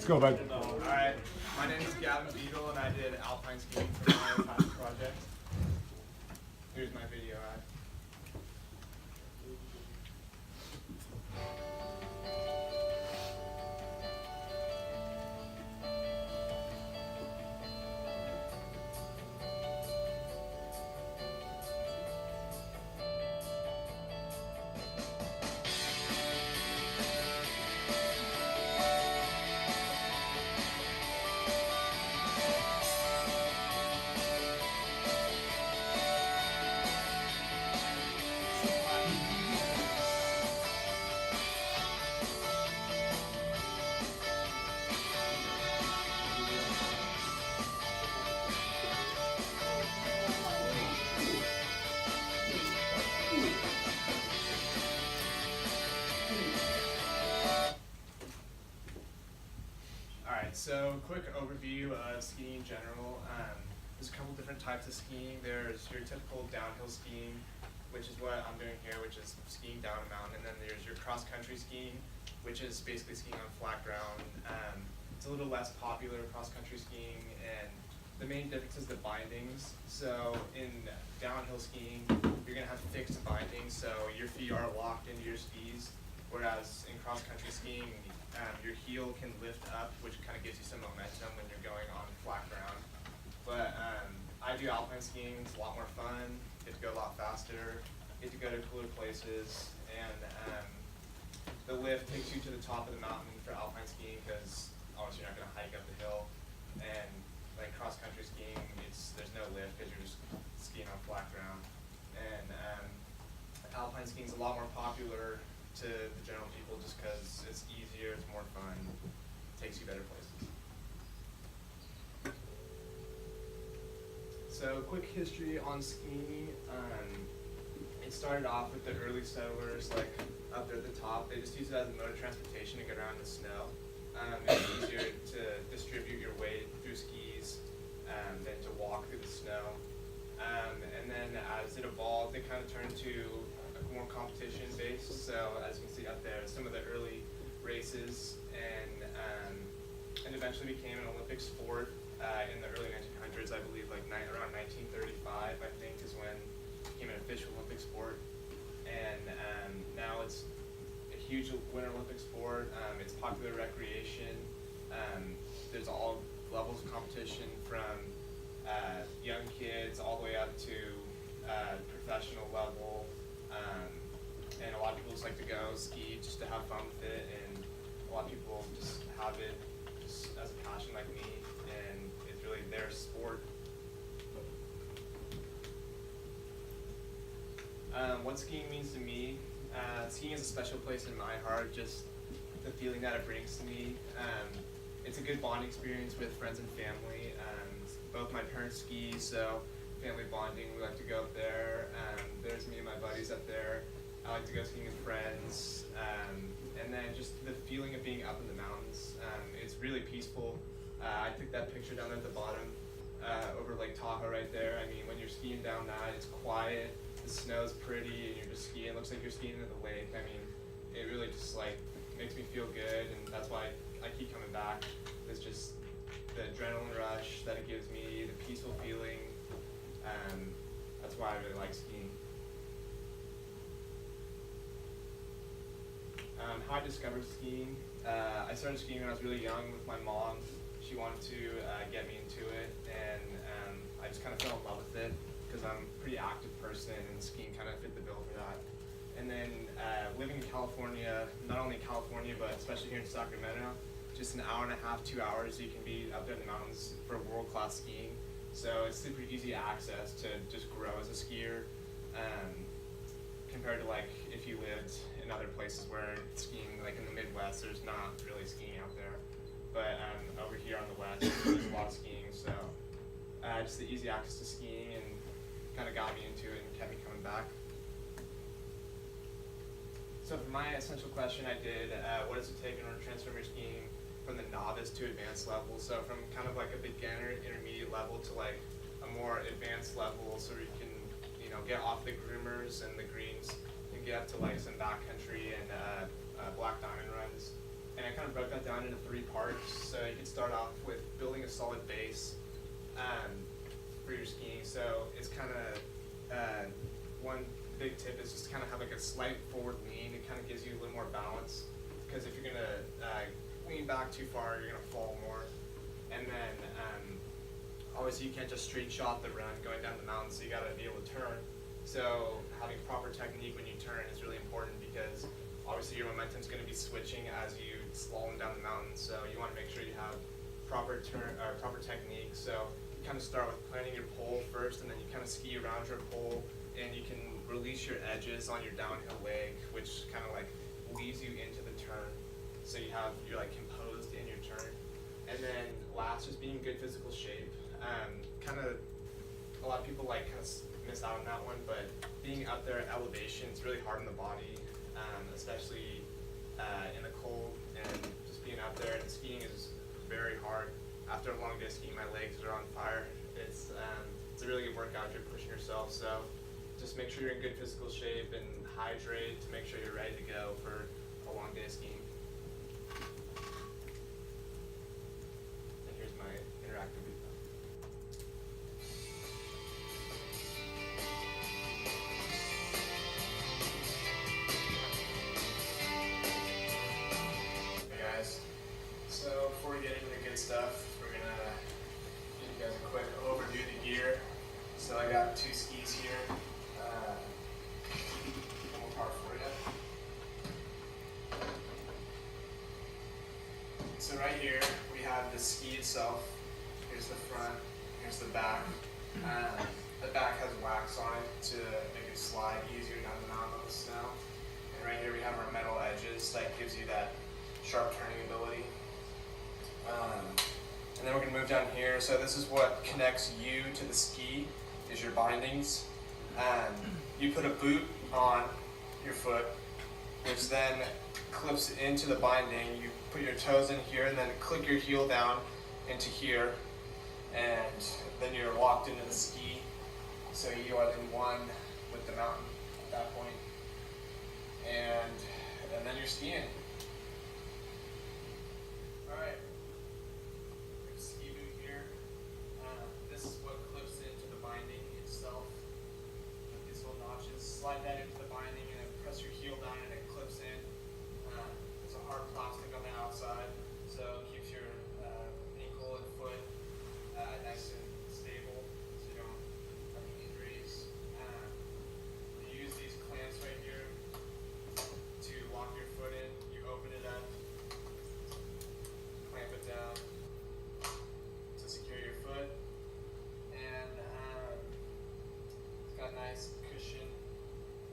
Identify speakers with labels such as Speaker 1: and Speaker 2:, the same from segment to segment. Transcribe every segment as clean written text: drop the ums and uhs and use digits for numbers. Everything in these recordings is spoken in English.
Speaker 1: Let's go, bud.
Speaker 2: Alright, my name is Beadle and I did alpine skiing for my passion project. Here's my video ad. Alright, so quick overview of skiing in general. There's a couple different types of skiing. There's your typical downhill skiing, which is what I'm doing here, which is skiing down a mountain. And then there's your cross-country skiing, which is basically skiing on flat ground. It's a little less popular, cross-country skiing, and the main difference is the bindings. So in downhill skiing, you're going to have fixed bindings, so your feet are locked into your skis, whereas in cross-country skiing, your heel can lift up, which kind of gives you some momentum when you're going on flat ground. But I do alpine skiing. It's a lot more fun. Get to go a lot faster. Get to go to cooler places, and the lift takes you to the top of the mountain for alpine skiing because obviously you're not going to hike up the hill. And like cross-country skiing, there's no lift because you're just skiing on flat ground. And alpine skiing is a lot more popular to the general people just because it's easier, it's more fun, takes you better places. So quick history on skiing. It started off with the early settlers, like up there at the top. They just used it as a mode of transportation to get around the snow. It's easier to distribute your weight through skis than to walk through the snow. And then as it evolved, it kind of turned to more competition based. So as you can see up there, some of the early races, and eventually became an Olympic sport in the early 1900s. I believe like around 1935, I think, is when it became an official Olympic sport. And now it's a huge winter Olympic sport. It's popular recreation. There's all levels of competition from young kids all the way up to professional level. And a lot of people just like to go ski just to have fun with it, and a lot of people just have it just as a passion like me, and it's really their sport. What skiing means to me, skiing is a special place in my heart, just the feeling that it brings to me. It's a good bonding experience with friends and family. Both my parents ski, so family bonding, we like to go up there. There's me and my buddies up there. I like to go skiing with friends. And then just the feeling of being up in the mountains. It's really peaceful. I took that picture down there at the bottom over Lake Tahoe right there. I mean, when you're skiing down that, it's quiet, the snow's pretty, and you're just skiing. It looks like you're skiing into the lake. I mean, it really just like makes me feel good, and that's why I keep coming back. It's just the adrenaline rush that it gives me, the peaceful feeling. That's why I really like skiing. How I discovered skiing. I started skiing when I was really young with my mom. She wanted to get me into it, and I just kind of fell in love with it because I'm a pretty active person, and skiing kind of fit the bill for that. And then living in California, not only California, but especially here in Sacramento, just an hour and a half, 2 hours, you can be up there in the mountains for world-class skiing. So it's super easy access to just grow as a skier, compared to like if you lived in other places where skiing, like in the Midwest, there's not really skiing out there. But over here on the West, there's a lot of skiing, so just the easy access to skiing and kind of got me into it and kept me coming back. So for my essential question, I did, what does it take in order to transform your skiing from the novice to advanced level? So from kind of like a beginner, intermediate level to like a more advanced level, so you can, get off the groomers and the greens and get up to like some backcountry and black diamond runs. and I kind of broke that down into 3 parts. So you can start off with building a solid base for your skiing. So it's kind of one big tip is just kind of have like a slight forward lean. It kind of gives you a little more balance, because if you're gonna lean back too far, you're gonna fall more. And then obviously you can't just straight shot the run going down the mountain, so you gotta be able to turn. So having proper technique when you turn is really important, because obviously your momentum's going to be switching as you slalom down the mountain. So you want to make sure you have proper technique. So you kind of start with planting your pole first, and then you kind of ski around your pole, and you can release your edges on your downhill leg, which kind of like leads you into the turn. So you're like composed in your turn. And then last, just being in good physical shape. Kind of a lot of people like kind of miss out on that one, but being up there at elevation, it's really hard on the body, especially in the cold, and just being out there and skiing is very hard. After a long day of skiing, my legs are on fire. It's a really good workout if you're pushing yourself, so just make sure you're in good physical shape and hydrate to make sure you're ready to go for a long day of skiing. And here's my interactive video. So before we get into the good stuff, we're gonna give you guys a quick overview of the gear. So I got 2 skis here. One more part for you. So right here we have the ski itself. Here's the front. Here's the back. The back has wax on it to make it slide easier down the mountain on the snow. And right here we have our metal edges that gives you that sharp turning ability. And then we're going to move down here. So this is what connects you to the ski, is your bindings. You put a boot on your foot, which then clips into the binding. You put your toes in here and then click your heel down into here, and then you're locked into the ski. So you are in one with the mountain at that point. And then you're skiing. Alright. Ski boot here. This is what clips into the binding itself. These little notches. Slide that into the binding and then press your heel down and it clips in. There's a hard plastic on the outside, so it keeps your ankle and foot nice and stable, so you don't have any injuries. You use these clamps right here to lock your foot in. You open it up, clamp it down to secure your foot, and it's got a nice cushion,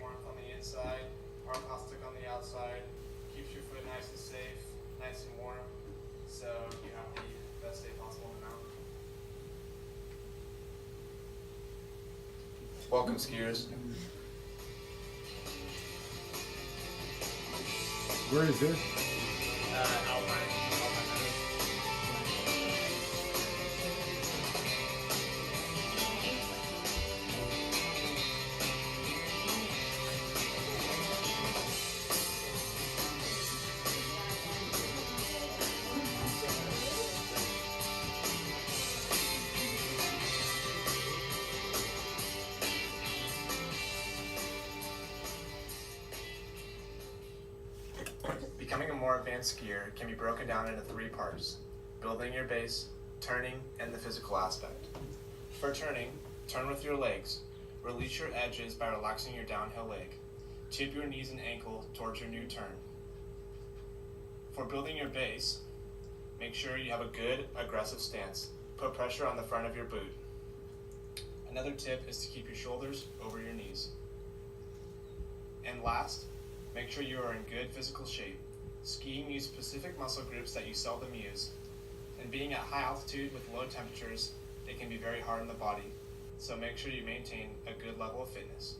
Speaker 2: warmth on the inside, hard plastic on the outside, keeps your foot nice and safe, nice and warm, so you have the best day possible on the mountain. Welcome, skiers.
Speaker 1: Where is this?
Speaker 2: Alpine. Becoming a more advanced skier can be broken down into 3 parts: building your base, turning, and the physical aspect. For turning, turn with your legs. Release your edges by relaxing your downhill leg. Tip your knees and ankle towards your new turn. For building your base, make sure you have a good, aggressive stance. Put pressure on the front of your boot. Another tip is to keep your shoulders over your knees. And last, make sure you are in good physical shape. Skiing uses specific muscle groups that you seldom use, and being at high altitude with low temperatures, it can be very hard on the body, so make sure you maintain a good level of fitness.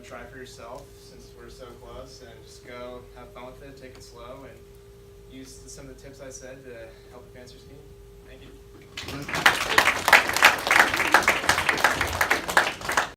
Speaker 2: try for yourself since we're so close, and just go have fun with it, take it slow, and use some of the tips I said to help advance your skiing. Thank you.